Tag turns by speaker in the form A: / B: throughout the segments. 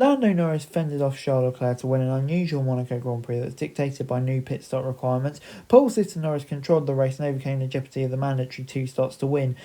A: Lando Norris fended off Charles Leclerc to win an unusual Monaco Grand Prix that was dictated by new pit stop requirements. Pole sitter Norris controlled the race and overcame the jeopardy of the mandatory 2 stops to win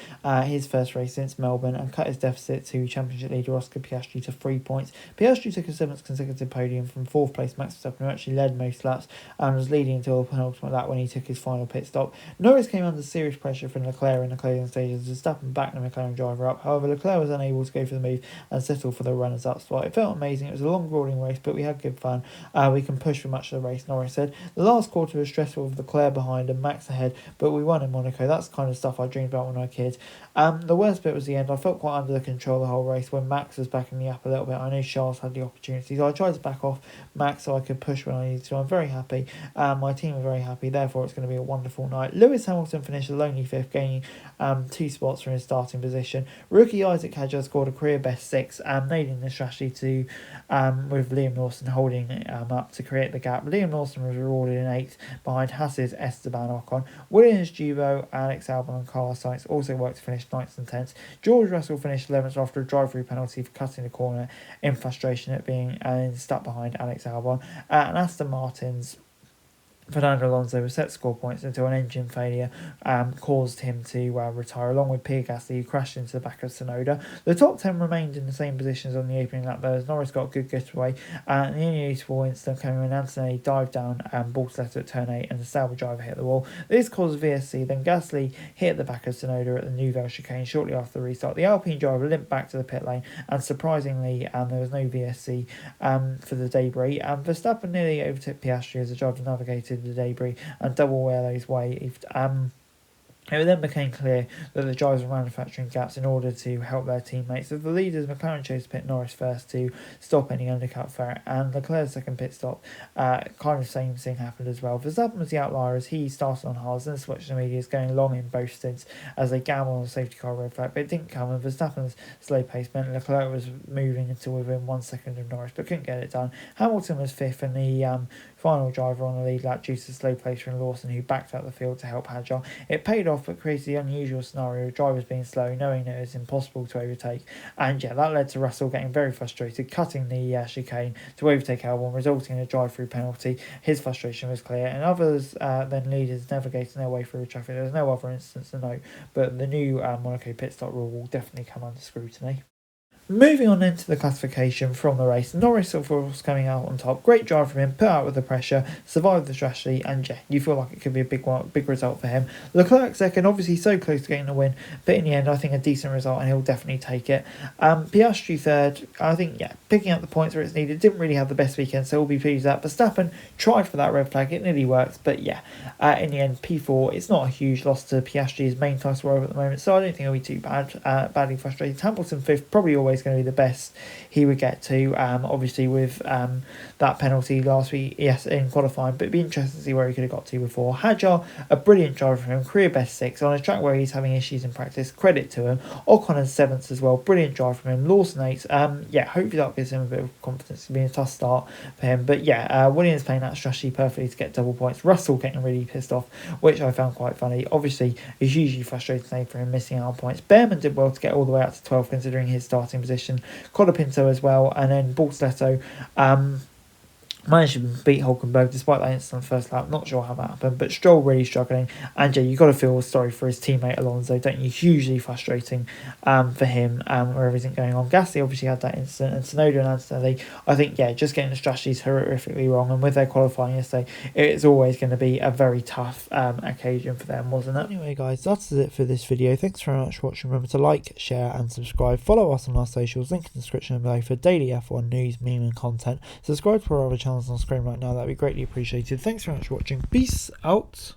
A: his first race since Melbourne and cut his deficit to championship leader Oscar Piastri to 3 points. Piastri took a 7th consecutive podium from 4th place. Max Verstappen, who actually led most laps and was leading until the penultimate lap when he took his final pit stop. Norris came under serious pressure from Leclerc in the closing stages. Verstappen backed the McLaren driver up. However, Leclerc was unable to go for the move and settle for the runners-up spot. It felt amazing. It was a long, grueling race, but we had good fun. We can push for much of the race, Norris said. The last quarter was stressful with Leclerc behind and Max ahead, but we won in Monaco. That's the kind of stuff I dreamed about when I was a kid. The worst bit was the end. I felt quite under the control the whole race when Max was backing me up a little bit. I know Charles had the opportunity, so I tried to back off Max so I could push when I needed to. I'm very happy. My team are very happy. Therefore, it's going to be a wonderful night. Lewis Hamilton finished a lonely 5th, gaining 2 spots from his starting position. Rookie Isaac Hadjar scored a career best 6, nailed the strategy to with Liam Lawson holding up to create the gap. Liam Lawson was rewarded in 8th behind Haas's Esteban Ocon. Williams duo Alex Albon and Carlos Sainz also worked to finish 9th and 10th. George Russell finished 11th after a drive-through penalty for cutting the corner in frustration at being stuck behind Alex Albon. And Aston Martin's Fernando Alonso was set to score points until an engine failure caused him to retire, along with Pierre Gasly, who crashed into the back of Tsunoda. The top 10 remained in the same positions on the opening lap, though, as Norris got a good getaway. The only notable incident came when Antonelli dived down Bortoleto at turn 8 and the Sauber driver hit the wall. This caused VSC, then Gasly hit the back of Tsunoda at the Nouvelle chicane shortly after the restart. The Alpine driver limped back to the pit lane, and surprisingly, there was no VSC for the debris. Verstappen nearly overtook Piastri as the driver navigated the debris and double wheelie's waved. It then became clear that the drivers were manufacturing gaps in order to help their teammates. So the leaders, McLaren chose to pit Norris first to stop any undercut threat, and Leclerc's second pit stop, kind of same thing happened as well. Verstappen was the outlier as he started on hards and switched the medias, going long in both stints as they gambled on the safety car red flag, but it didn't come, and Verstappen's slow pace meant Leclerc was moving until within 1 second of Norris, but couldn't get it done. Hamilton was 5th and the final driver on the lead lap due to slow pace from Lawson, who backed out the field to help Hadjar. It paid off, but created the unusual scenario of drivers being slow, knowing that it was impossible to overtake. And yeah, that led to Russell getting very frustrated, cutting the chicane to overtake Albon, resulting in a drive-through penalty. His frustration was clear, and others than leaders navigating their way through the traffic. There was no other instance to note, but the new Monaco pit stop rule will definitely come under scrutiny. Moving on into the classification from the race, Norris of course coming out on top. Great drive from him, put out with the pressure, survived the strategy, and yeah, you feel like it could be a big result for him. Leclerc second, obviously so close to getting the win, but in the end I think a decent result and he'll definitely take it. Piastri third, I think picking up the points where it's needed. Didn't really have the best weekend, so we'll be pleased with that. Verstappen tried for that red flag, it nearly worked, but in the end P4, it's not a huge loss to Piastri's main title role at the moment, so I don't think it'll be too badly frustrated. Hamilton 5th, probably always going to be the best he would get to, obviously with that penalty last week, in qualifying, but it'd be interesting to see where he could have got to before. Hadjar, a brilliant driver for him, career best 6 on a track where he's having issues in practice, credit to him. Ocon 7th as well, brilliant drive from him. Lawson 8th, hopefully that gives him a bit of confidence. It's been a tough start for him, but Williams playing that strategy perfectly to get double points. Russell getting really pissed off, which I found quite funny. Obviously it's hugely frustrating for him missing out on points. Behrman did well to get all the way out to 12 considering his starting position. Colapinto as well, and then Bortoleto managed to beat Hulkenberg despite that incident on the first lap. Not sure how that happened, but Stroll really struggling. And you've got to feel sorry for his teammate Alonso, don't you? Hugely frustrating for him where everything going on. Gasly obviously had that incident, and Tsunoda and Antonelli, I think, just getting the strategies horrifically wrong. And with their qualifying yesterday, it's always going to be a very tough occasion for them, wasn't it? Anyway, guys, that's it for this video. Thanks very much for watching. Remember to like, share, and subscribe. Follow us on our socials, link in the description below for daily F1 news, meme, and content. Subscribe to our other channels on screen right now, that'd be greatly appreciated. Thanks very much for watching. Peace out.